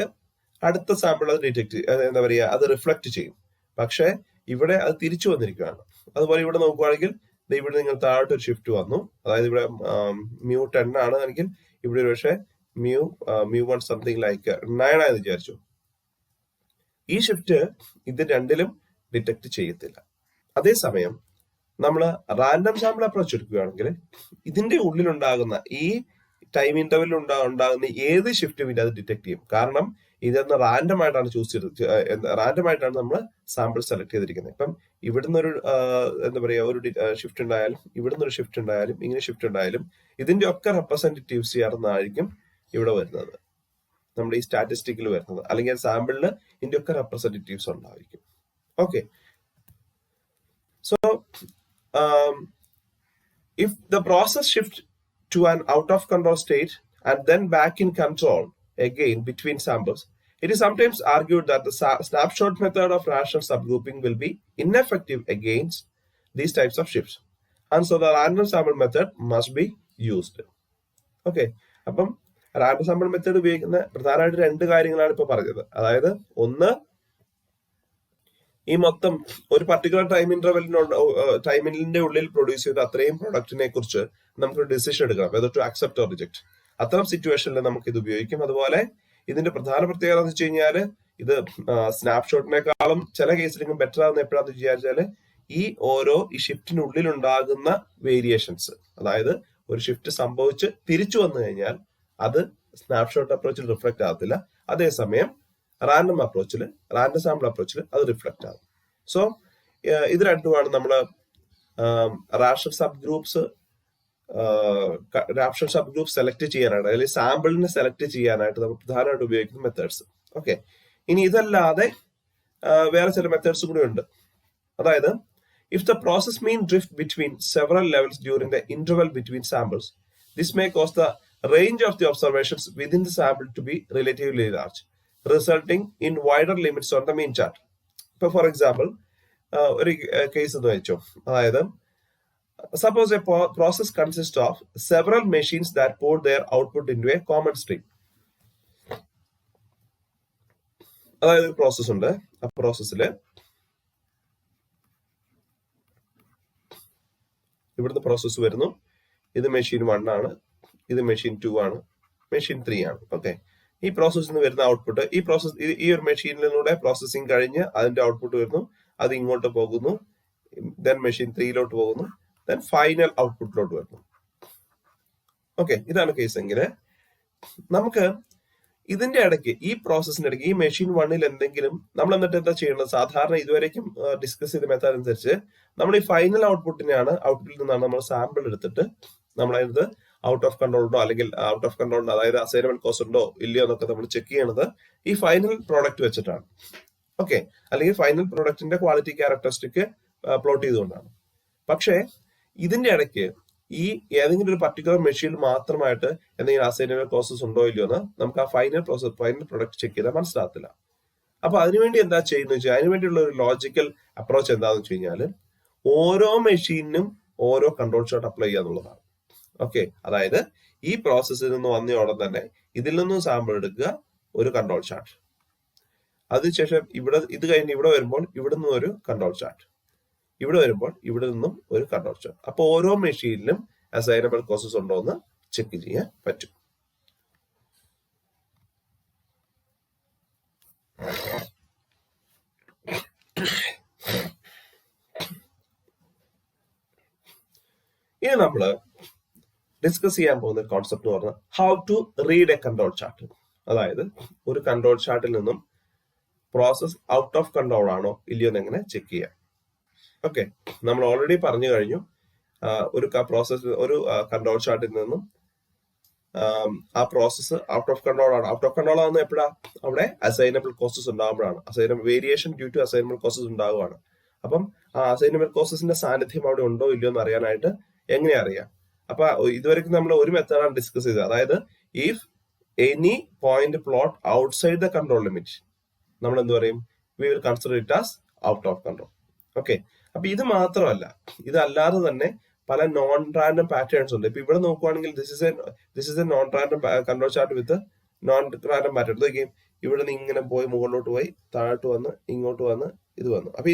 അടുത്ത സാമ്പിൾ അത് ഡിറ്റക്ട് എന്താ പറയുക, അത് റിഫ്ലക്ട് ചെയ്യും. പക്ഷെ ഇവിടെ അത് തിരിച്ചു വന്നിരിക്കുകയാണ്. അതുപോലെ ഇവിടെ നോക്കുവാണെങ്കിൽ ഇവിടെ നിങ്ങൾ താഴോട്ട് ഒരു ഷിഫ്റ്റ് വന്നു. അതായത് ഇവിടെ മ്യൂ 10 ആണ് എങ്കിൽ ഇവിടെ ഒരു പക്ഷേ മ്യൂ 1 സംതിങ് ലൈക്ക് 9 ആയെന്ന് വിചാരിച്ചു. ഈ ഷിഫ്റ്റ് ഇത് രണ്ടിലും ഡിറ്റക്ട് ചെയ്യത്തില്ല. അതേസമയം നമ്മൾ റാൻഡം സാമ്പിൾ അപ്രോച്ച് എടുക്കുകയാണെങ്കിൽ ഇതിന്റെ ഉള്ളിലുണ്ടാകുന്ന ഈ ടൈം ഇന്റർവെല്ലിൽ ഉണ്ടാകുന്ന ഏത് ഷിഫ്റ്റും ഇത് അത് ഡിറ്റക്ട് ചെയ്യും. കാരണം ഇതെന്ന് റാൻഡം ആയിട്ടാണ് ചൂസ് ചെയ്തത്, റാൻഡം ആയിട്ടാണ് നമ്മൾ സാമ്പിൾ സെലക്ട് ചെയ്തിരിക്കുന്നത്. ഇപ്പം ഇവിടുന്ന് ഒരു എന്താ പറയുക ഒരു ഷിഫ്റ്റ് ഉണ്ടായാലും ഇവിടുന്ന് ഒരു ഷിഫ്റ്റ് ഉണ്ടായാലും ഇങ്ങനെ ഷിഫ്റ്റ് ഉണ്ടായാലും ഇതിന്റെ ഒക്കെ റെപ്രസെന്റേറ്റീവ്സ് ചേർന്നായിരിക്കും ഇവിടെ വരുന്നത്, നമ്മുടെ ഈ സ്റ്റാറ്റിസ്റ്റിക്കിൽ വരുന്നത്. അല്ലെങ്കിൽ സാമ്പിളിൽ ഇതിന്റെ ഒക്കെ റെപ്രസെന്റേറ്റീവ്സ് ഉണ്ടായിരിക്കും. Okay, so if the process shifts to an out of control state and then back in control again between samples, it is sometimes argued that the snapshot method of rational subgrouping will be ineffective against these types of shifts, and so the random sample method must be used. Okay, അപ്പം റാൻഡം സാമ്പിൾ മെത്തേഡ് ഉപയോഗിക്കുന്ന പ്രധാനമായിട്ട് 2 കാര്യങ്ങളാണ് ഇപ്പൊ പറഞ്ഞത്. അതായത് ഒന്ന്, ഈ മൊത്തം ഒരു പർട്ടിക്കുലർ ടൈമിന്റെ ഉള്ളിൽ പ്രൊഡ്യൂസ് ചെയ്ത അത്രയും പ്രൊഡക്റ്റിനെ കുറിച്ച് നമുക്കൊരു ഡിസിഷൻ എടുക്കണം, whether to accept or reject. അത്തരം സിറ്റുവേഷനിൽ നമുക്ക് ഇത് ഉപയോഗിക്കും. അതുപോലെ ഇതിന്റെ പ്രധാന പ്രത്യേകത എന്ന് വെച്ച് കഴിഞ്ഞാൽ ഇത് സ്നാപ്ഷോട്ടിനേക്കാളും ചില കേസിലെങ്കിലും ബെറ്റർ ആകുന്ന എപ്പോഴാന്ന് വിചാരിച്ചാൽ ഈ ഷിഫ്റ്റിനുള്ളിൽ ഉണ്ടാകുന്ന വേരിയേഷൻസ്, അതായത് ഒരു ഷിഫ്റ്റ് സംഭവിച്ച് തിരിച്ചു വന്നു കഴിഞ്ഞാൽ അത് സ്നാപ്ഷോട്ട് അപ്രോച്ചിൽ റിഫ്ലക്ട് ആകത്തില്ല. അതേസമയം റാൻഡം സാമ്പിൾ അപ്രോച്ചിൽ അത് റിഫ്ലക്ട് ആകും. സോ ഇത് രണ്ടുമാണ് നമ്മൾ റാഷണൽ സബ് ഗ്രൂപ്പ്സ് സെലക്ട് ചെയ്യാനായിട്ട്, അല്ലെങ്കിൽ സാമ്പിളിനെ സെലക്ട് ചെയ്യാനായിട്ട് നമ്മൾ പ്രധാനമായിട്ട് ഉപയോഗിക്കുന്ന മെത്തേഡ്സ്. ഓക്കെ, ഇനി ഇതല്ലാതെ വേറെ ചില മെത്തേഡ്സ് കൂടി ഉണ്ട്. അതായത് if the process mean drift between several levels during the interval between samples, this may cause the range of the observations within the sample to be relatively large, resulting in wider limits on the mean chart. ഇപ്പൊ ഫോർ എക്സാമ്പിൾ ഒരു കേസ് എന്ന് വെച്ചോ, അതായത് suppose a process consists of several machines that pour their output into a common stream. അതായത് ഒരു പ്രോസസ് ഉണ്ട്. ആ പ്രോസസ്സിൽ ഇവിടുത്തെ പ്രോസസ്സ് വരുന്നു. ഇത് മെഷീൻ 1 ആണ്, ഇത് മെഷീൻ 2 ആണ്, മെഷീൻ 3 ആണ്. ഓക്കെ, ഈ പ്രോസസ്സിൽ നിന്ന് വരുന്ന ഔട്ട്പുട്ട് ഈ ഒരു മെഷീനിലൂടെ പ്രോസസ്സിംഗ് കഴിഞ്ഞ് അതിന്റെ ഔട്ട്പുട്ട് വരുന്നു. അത് ഇങ്ങോട്ട് പോകുന്നു, ദെൻ മെഷീൻ 3 പോകുന്നു, ദെൻ ഫൈനൽ ഔട്ട്പുട്ടിലോട്ട് വരുന്നു. ഓക്കെ, ഇതാണ് കേസ് എങ്കിൽ നമുക്ക് ഇതിന്റെ ഇടയ്ക്ക് ഈ പ്രോസസ്സിന്റെ ഇടയ്ക്ക് ഈ മെഷീൻ 1 എന്തെങ്കിലും നമ്മൾ എന്നിട്ട് എന്താ ചെയ്യേണ്ടത്? സാധാരണ ഇതുവരേക്കും ഡിസ്കസ് ചെയ്ത മെത്തേഡ് അനുസരിച്ച് നമ്മൾ ഈ ഫൈനൽ ഔട്ട്പുട്ടിൽ നിന്നാണ് നമ്മൾ സാമ്പിൾ എടുത്തിട്ട് നമ്മളത് ഔട്ട് ഓഫ് കൺട്രോൾ ഉണ്ടോ അല്ലെങ്കിൽ ഔട്ട് ഓഫ് കൺട്രോൾ ഉണ്ടോ, അതായത് അസൈൻമെന്റ് കോസ്റ്റ് ഉണ്ടോ ഇല്ലയോ എന്നൊക്കെ നമ്മൾ ചെക്ക് ചെയ്യണത് ഈ ഫൈനൽ പ്രോഡക്റ്റ് വെച്ചിട്ടാണ്. ഓക്കെ, അല്ലെങ്കിൽ ഫൈനൽ പ്രോഡക്റ്റിന്റെ ക്വാളിറ്റി ക്യാരക്ടറിസ്റ്റിക് പ്ലോട്ട് ചെയ്തുകൊണ്ടാണ്. പക്ഷേ ഇതിന്റെ ഇടയ്ക്ക് ഈ ഏതെങ്കിലും ഒരു പർട്ടിക്കുലർ മെഷീൻ മാത്രമായിട്ട് എന്തെങ്കിലും അസൈൻമെന്റ് പ്രോസസ് ഉണ്ടോ ഇല്ലയോ എന്ന് നമുക്ക് ആ ഫൈനൽ പ്രൊഡക്റ്റ് ചെക്ക് ചെയ്താൽ മനസ്സിലാകത്തില്ല. അപ്പൊ അതിനുവേണ്ടി എന്താ ചെയ്യുന്നത് വെച്ചാൽ അതിനുവേണ്ടിയുള്ള ഒരു ലോജിക്കൽ അപ്രോച്ച് എന്താണെന്ന് വെച്ച് കഴിഞ്ഞാൽ ഓരോ മെഷീനും ഓരോ കൺട്രോൾ ചാർട്ട് അപ്ലൈ ചെയ്യുക എന്നുള്ളതാണ്. ഓക്കെ, അതായത് ഈ പ്രോസസ്സിൽ നിന്ന് വന്ന ഉടൻ തന്നെ ഇതിൽ നിന്നും സാമ്പിൾ എടുക്കുക, ഒരു കൺട്രോൾ ചാർട്ട്. അതിനുശേഷം ഇത് കഴിഞ്ഞ് ഇവിടെ വരുമ്പോൾ ഇവിടെ നിന്നും ഒരു കൺട്രോൾ ചാർട്ട്, ഇവിടെ വരുമ്പോൾ ഇവിടെ നിന്നും ഒരു കൺട്രോൾ ചാർട്ട്. അപ്പൊ ഓരോ മെഷീനിലും അസൈനബിൾ കോസസ് ഉണ്ടോ എന്ന് ചെക്ക് ചെയ്യാൻ പറ്റും. ഇനി നമ്മള് ഡിസ്കസ് ചെയ്യാൻ പോകുന്ന കോൺസെപ്റ്റ് എന്ന് പറഞ്ഞാൽ how to read a control chart. അതായത് ഒരു കൺട്രോൾ ചാർട്ടിൽ നിന്നും പ്രോസസ് ഔട്ട് ഓഫ് കൺട്രോൾ ആണോ ഇല്ലയോ എന്ന് എങ്ങനെ ചെക്ക് ചെയ്യാം. ഓക്കെ, നമ്മൾ ഓൾറെഡി പറഞ്ഞു കഴിഞ്ഞു ഒരു കൺട്രോൾ ചാർട്ടിൽ നിന്നും ആ പ്രോസസ്സ് ഔട്ട് ഓഫ് കൺട്രോൾ ആണ്. ഔട്ട് ഓഫ് കൺട്രോൾ ആവുന്ന എപ്പോഴാ? അവിടെ അസൈനബിൾ കോസസ് ഉണ്ടാകുമ്പോഴാണ്. Variation due to assignable causes ഉണ്ടാവുകയാണ്. അപ്പം ആ അസൈനബിൾ കോസസിന്റെ സാന്നിധ്യം അവിടെ ഉണ്ടോ ഇല്ലയോ എന്ന് അറിയാനായിട്ട് എങ്ങനെ അറിയാം? അപ്പൊ ഇതുവരെയ്ക്കും നമ്മൾ ഒരു മെത്തേഡാണ് ഡിസ്കസ് ചെയ്തത്. അതായത് if any point plot outside the control limit നമ്മൾ എന്ത് പറയും? We will consider it as out of control. Okay, അപ്പൊ ഇത് മാത്രമല്ല, ഇതല്ലാതെ തന്നെ പല നോൺ റാൻഡം പാറ്റേൺസ് ഉണ്ട്. ഇപ്പൊ ഇവിടെ നോക്കുവാണെങ്കിൽ this is A non random control chart with non random pattern. നോക്കിയും ഇവിടെ നിന്ന് ഇങ്ങനെ പോയി മുകളിലോട്ട് പോയി താഴോട്ട് വന്ന് ഇങ്ങോട്ട് വന്ന് ഇത് വന്നു. അപ്പൊ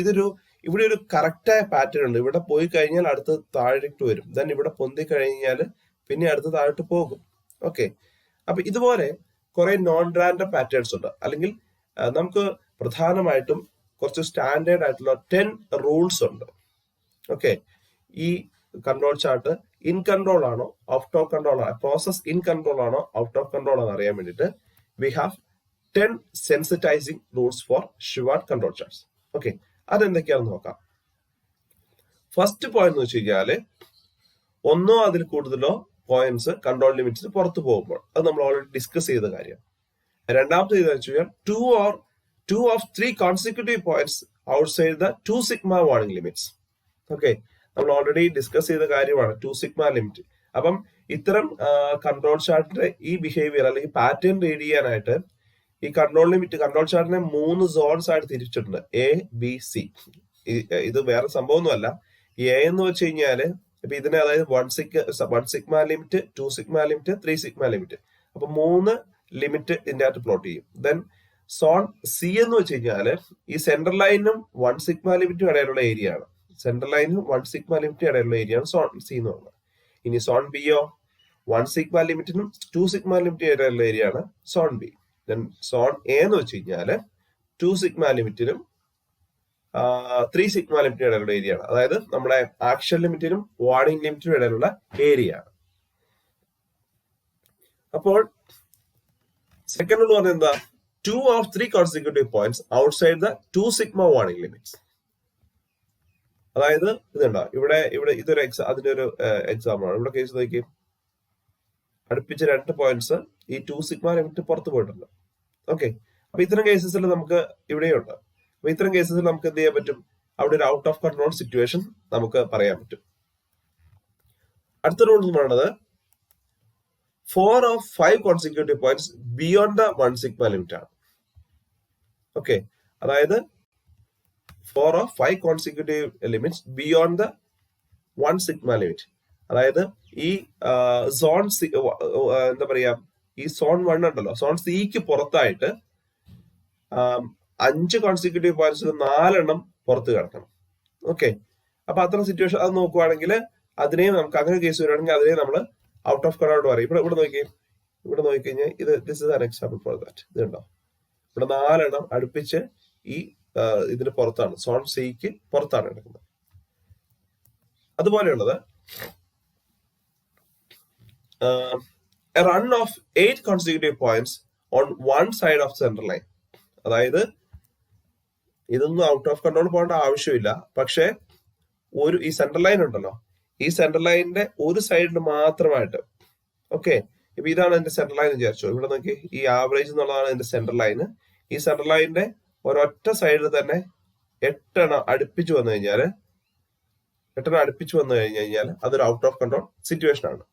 ഇവിടെ ഒരു കറക്റ്റായ പാറ്റേൺ ഉണ്ട്. ഇവിടെ പോയി കഴിഞ്ഞാൽ അടുത്ത് താഴേക്ക് വരും, ദെൻ ഇവിടെ പൊന്തി കഴിഞ്ഞാൽ പിന്നെ അടുത്ത് താഴോട്ട് പോകും. ഓക്കെ, അപ്പൊ ഇതുപോലെ കുറെ നോൺ റാൻഡം പാറ്റേൺസ് ഉണ്ട്. അല്ലെങ്കിൽ നമുക്ക് പ്രധാനമായിട്ടും കുറച്ച് സ്റ്റാൻഡേർഡ് ആയിട്ടുള്ള 10 റൂൾസ് ഉണ്ട്. ഓക്കെ, ഈ കൺട്രോൾ ചാർട്ട് ഇൻ കൺട്രോൾ ആണോ ഔട്ട് ഓഫ് കൺട്രോൾ ആണോ, പ്രോസസ് ഇൻ കൺട്രോൾ ആണോ ഔട്ട് ഓഫ് കൺട്രോൾ ആണോ അറിയാൻ വേണ്ടിയിട്ട് we have 10 sensitizing rules for Shewhart control charts. Okay, അതെന്തൊക്കെയാണെന്ന് നോക്കാം. ഫസ്റ്റ് പോയിന്റ് എന്ന് വെച്ച് കഴിഞ്ഞാല് ഒന്നോ അതിൽ കൂടുതലോ പോയിന്റ്സ് കൺട്രോൾ ലിമിറ്റ്സിന് പുറത്തു പോകുമ്പോൾ, അത് നമ്മൾ ഓൾറെഡി ഡിസ്കസ് ചെയ്ത കാര്യം. രണ്ടാമത്തെ ഇതെന്ന് വെച്ച് കഴിഞ്ഞാൽ two of 3 consecutive points outside the 2 sigma warning limits. Okay, നമ്മൾ ഓൾറെഡി ഡിസ്കസ് ചെയ്ത കാര്യമാണ് 2 സിഗ്മ ലിമിറ്റ്. അപ്പം ഇത്തരം കൺട്രോൾ ചാർട്ടിന്റെ ഈ ബിഹേവിയർ അല്ലെങ്കിൽ പാറ്റേൺ റീഡ് ചെയ്യാനായിട്ട് ഈ കൺട്രോൾ ചാർട്ടിനെ 3 സോൺസ് ആയിട്ട് തിരിച്ചിട്ടുണ്ട്, എ ബി സി. ഇത് വേറെ സംഭവമൊന്നുമല്ല. എ എന്ന് വെച്ച് കഴിഞ്ഞാല് ഇപ്പൊ ഇതിനെ അതായത് 1 sigma limit, 2 sigma limit, 3 sigma limit. അപ്പൊ 3 ലിമിറ്റ് ഇതിന്റെ അകത്ത് പ്ലോട്ട് ചെയ്യും. ദെൻ സോൺ സി എന്ന് വെച്ച് കഴിഞ്ഞാല് ഈ സെൻട്രൽ ലൈനും 1 സിഗ്മ ലിമിറ്റും ഇടയിലുള്ള ഏരിയ ആണ്. സെൻട്രൽ ലൈനും 1 സിഗ്മ ലിമിറ്റും ഇടയിലുള്ള ഏരിയ ആണ് സോൺ സി എന്ന് പറയുന്നത്. ഇനി സോൺ ബിയോ 1 സിഗ്മ ലിമിറ്റിനും 2 സിഗ്മ ലിമിറ്റും ഇടയിലുള്ള ഏരിയ ആണ് zone B. Then zone A എന്ന് വെച്ച് കഴിഞ്ഞാല് 2 സിഗ്മ ലിമിറ്റിനും 3 സിഗ്മ ലിമിറ്റിനും ഇടയിലുള്ള ഏരിയ ആണ്. അതായത് നമ്മുടെ ആക്ഷൻ ലിമിറ്റിനും വാർണിംഗ് ലിമിറ്റിനും ഇടയിലുള്ള ഏരിയ ആണ്. അപ്പോൾ സെക്കൻഡ് എന്ന് പറഞ്ഞാൽ എന്താ? 2 of 3 consecutive points outside the 2 sigma warning limits. അതായത് ഇതുണ്ടോ ഇവിടെ അതിന്റെ ഒരു എക്സാമ്പിൾ ആണ്. ഇവിടെ കേസ് നോക്കി, അടുപ്പിച്ച് 2 പോയിന്റ്സ് ഈ 2 സിഗ്മ ലിമിറ്റ് പുറത്തു പോയിട്ടുണ്ട്. ഓക്കെ, അപ്പൊ ഇത്തരം കേസസിൽ നമുക്ക് ഇവിടെയുണ്ട്. അപ്പൊ ഇത്തരം കേസസിൽ നമുക്ക് എന്ത് ചെയ്യാൻ പറ്റും? അവിടെ ഒരു ഔട്ട് ഓഫ് കൺട്രോൾ സിറ്റുവേഷൻ നമുക്ക് പറയാൻ പറ്റും. അടുത്ത റൂൾ എന്ന് പറയുന്നത് 4 of 5 consecutive points beyond the 1 sigma limit ആണ്. ഓക്കെ, അതായത് 4 of 5 consecutive limits beyond the 1 sigma limit. അതായത് ഈ സോൺ എന്താ പറയാ, ഈ സോൺ 1 ഉണ്ടല്ലോ, സോൺ സിക്ക് പുറത്തായിട്ട് 5 കോൺസിക്യൂട്ടീവ് പോയിന്റ്സിൽ 4 പുറത്ത് കിടക്കണം. ഓക്കെ, അപ്പൊ അത്തരം സിറ്റുവേഷൻ അത് നോക്കുവാണെങ്കിൽ അതിനെയും നമുക്ക് അങ്ങനെ കേസ് വരുവാണെങ്കിൽ അതിനെ നമ്മൾ ഔട്ട് ഓഫ് കൺട്രോൾ പറയും. ഇവിടെ നോക്കിക്കഴിഞ്ഞാൽ this is an example for that. ഇത് കണ്ടോ, ഇവിടെ 4 അടുപ്പിച്ച് ഈ ഇതിന് പുറത്താണ്, സോൺ സിക്ക് പുറത്താണ് കിടക്കുന്നത്. അതുപോലെയുള്ളത് a run of 8 consecutive points on one side of center line. അതായത് ഇതൊന്നും ഔട്ട് ഓഫ് കൺട്രോൾ പോകേണ്ട ആവശ്യമില്ല. പക്ഷെ ഈ സെൻട്രൽ ലൈൻ ഉണ്ടല്ലോ, ഈ സെൻട്രൽ ലൈനിന്റെ ഒരു സൈഡിൽ മാത്രമായിട്ട്, ഓക്കെ, ഇപ്പൊ ഇതാണ് എന്റെ സെൻട്രൽ ലൈൻ വിചാരിച്ചു. ഇവിടെ നോക്കി, ഈ ആവറേജ് എന്നുള്ളതാണ് എന്റെ സെൻട്രൽ ലൈന്. ഈ സെൻട്രൽ ലൈനിന്റെ ഒരൊറ്റ സൈഡിൽ തന്നെ 8 അടുപ്പിച്ചു വന്നു കഴിഞ്ഞാൽ അതൊരു ഔട്ട് ഓഫ് കൺട്രോൾ സിറ്റുവേഷൻ ആണ്.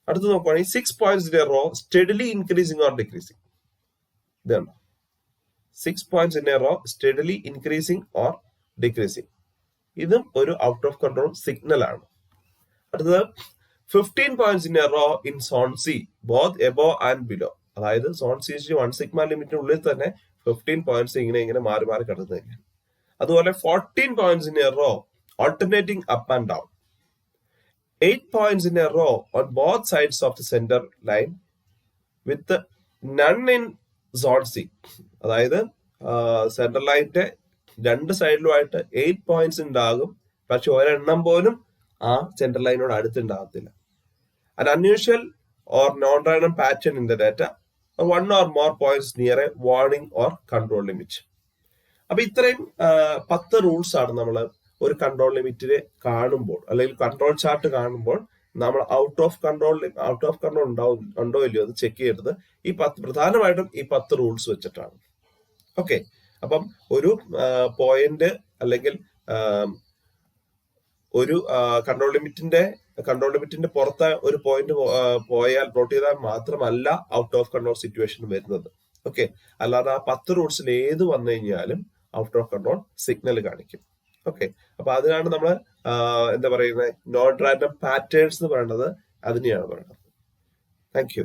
അടുത്ത് നോക്കുവാണെങ്കിൽ 6 points in a row steadily increasing or decreasing. ഇതാണ് 6 points in a row steadily increasing or decreasing. ഇതും ഒരു ഔട്ട് ഓഫ് കൺട്രോൾ സിഗ്നൽ ആണ്. അടുത്തത് 15 points in a row in zone C both above and below. അതായത് സോൺ സി 1 സിഗ്മ ലിമിറ്റിനുള്ളിൽ തന്നെ 15 പോയിന്റ്സ് ഇങ്ങനെ മാറി കിടക്കുന്നതായിരിക്കും. അതുപോലെ 14 points in a row alternating up and down. 8 points in a row on both sides of the center line with none in zone C. അതായത് സെൻട്രൽ ലൈനിന്റെ 2 സൈഡിലുമായിട്ട് 8 പോയിന്റ്സ് ഉണ്ടാകും, പക്ഷെ ഒരെണ്ണം പോലും ആ central ലൈനോട് അടുത്തുണ്ടാകത്തില്ല. An unusual or non-random pattern in the data, or 1 or more points near a warning or control limit. അപ്പൊ ഇത്രയും 10 റൂൾസ് ആണ് നമ്മൾ ഒരു കൺട്രോൾ ലിമിറ്റിനെ കാണുമ്പോൾ, അല്ലെങ്കിൽ കൺട്രോൾ ചാർട്ട് കാണുമ്പോൾ നമ്മൾ ഔട്ട് ഓഫ് കൺട്രോൾ ഉണ്ടോ ഇല്ലയോ എന്ന് ചെക്ക് ചെയ്തത് പ്രധാനമായിട്ടും ഈ 10 റൂൾസ് വെച്ചിട്ടാണ്. ഓക്കെ, അപ്പം ഒരു പോയിന്റ് അല്ലെങ്കിൽ ഒരു കൺട്രോൾ ലിമിറ്റിന്റെ പുറത്ത് ഒരു പോയിന്റ് പ്ലോട്ട് ചെയ്താൽ മാത്രമല്ല ഔട്ട് ഓഫ് കൺട്രോൾ സിറ്റുവേഷൻ വരുന്നത്. ഓക്കെ, അല്ലാതെ ആ 10 റൂൾസിൽ ഏത് വന്നു കഴിഞ്ഞാലും ഔട്ട് ഓഫ് കൺട്രോൾ സിഗ്നൽ കാണിക്കും. ഓക്കെ, അപ്പൊ അതിനാണ് നമ്മൾ എന്താ പറയുന്നത്, നോൺ റാൻഡം പാറ്റേൺസ് എന്ന് പറയുന്നത്. അതിനെയാണ് പറയുന്നത്. Thank you.